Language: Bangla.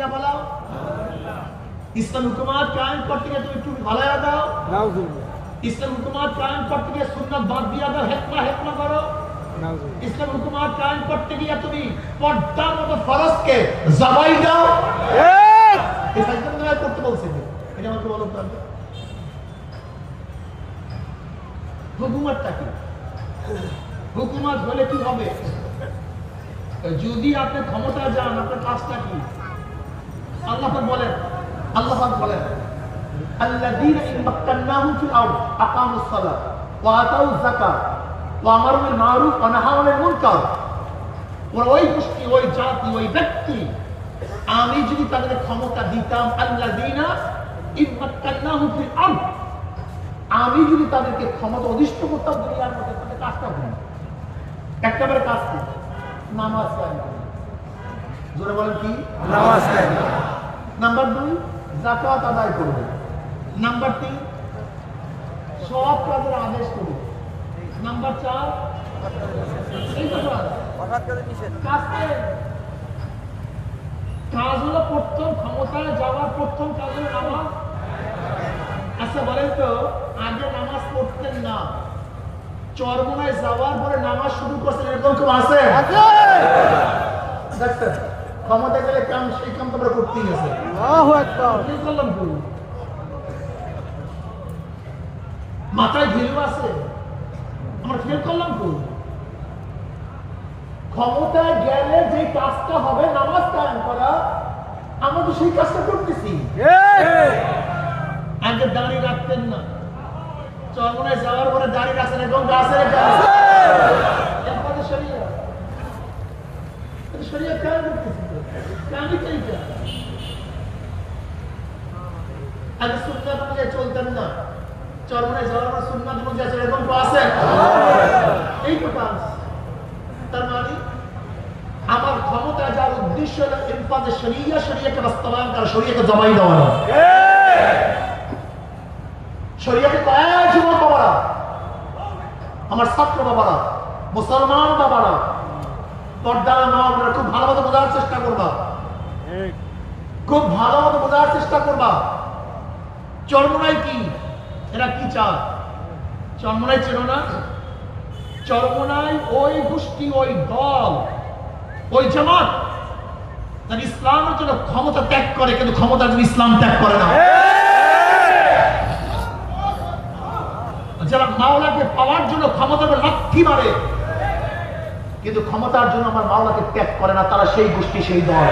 দিয়া বলো ইসলাম হুকুমাত কায়েম করতে গিয়ে তুমি একটু ভালায়া দাও ইসলাম হুকুমাত কায়েম করতে গিয়ে সুন্নাত বাদ দিয়া দাও হেকমা করো ইসলাম হুকুমাত কায়েম করতে গিয়ে তুমি পর্দার মতো ফরজকে জবাই দাও এই সাইকেল নয় করতে বলছেন এটা আমাকে বলো তো হুকুমাতটা কি হুকুমাত হলে কি হবে যদি আপনি ক্ষমতা যান আপনার কাজটা কি আল্লাহ পাক বলেন আল্লাযীনা ইন মাক্কান্নাহুম ফিল আরদ আকামুস সালাত ওয়া আতাউয যাকাত ওয়া আমারু বিল মারুফ ওয়া নাহাউ আনিল মুনকার ওই গোষ্ঠী ওই জাতি ওই ব্যক্তি আমি যদি তাদের ক্ষমতা দিতাম আল্লাযীনা ইন মাক্কান্নাহুম ফিল আরদ আমি যদি তাদেরকে ক্ষমতা অধিষ্ঠ করতাম দুনিয়ার মধ্যে তাদের কাজটা ভুল একবারে কাজ কি নামাজ কায়েম করা জোরে বলেন কি নামাজ কায়েম করা নাম্বার 2 যাকাত আদায় করবে নাম্বার 3 সব কাজের আদেশ করবে নাম্বার 4 এই তো হঠাৎ করে নিষেধ কাজ হলো প্রথম ক্ষমতায় যাওয়ার প্রথম কাজ হলো নামাজ আচ্ছা বলেন তো আগে নামাজ পড়তেন না চরমনায় যাওয়ার পরে নামাজ শুরু করছেন এরকম কেউ আছে দেখছেন ক্ষমতা গেলে কাম সেই কাম তোমরা করতেই গেছে কি করলাম তুই মাথায় ঘিলু আছে আমরা ফেল করলাম তুই ক্ষমতায় গেলে যে কাজটা হবে নামাজ কায়েম করা আমরা তো সেই কাজটা করতেছি আগে দাঁড়িয়ে রাখতেন না চরমনায় যাওয়ার পরে দাঁড়িয়ে রাখছেন এবং গাছের শরীয়ত কায়েম করতেছি আমি চাইটা আগে সুন্নাত অনুযায়ী চলতেন না চরমনায় যাওয়ার পরে সুন্নাত অনুযায়ী চলে এবং আছে এই তো কাজ তার মানে আমার ক্ষমতা যার উদ্দেশ্য হলো ইনফাজে শরিয়াকে বাস্তবায়ন করা শরিয়াকে জমাই দেওয়া না শরিয়াকে কয়েক যুবক বাবারা আমার ছাত্র বাবারা মুসলমান বাবারা পর্দার মা খুব ভালো মতো বোঝার চেষ্টা করবা খুব ভালো মতো বোঝার চেষ্টা করবা চরমনাই কি এরা কি চায় চরমনাই চেনো না চরমনাই ওই গোষ্ঠী ওই দল ওই জামাত তার ইসলামের জন্য ক্ষমতা ত্যাগ করে কিন্তু ক্ষমতার জন্য ইসলাম ত্যাগ করে না যারা মাওলাকে পাওয়ার জন্য ক্ষমতাকে লাথি মারে কিন্তু ক্ষমতার জন্য আমার মাওলাকে ত্যাগ করে না তারা সেই গোষ্ঠী সেই দল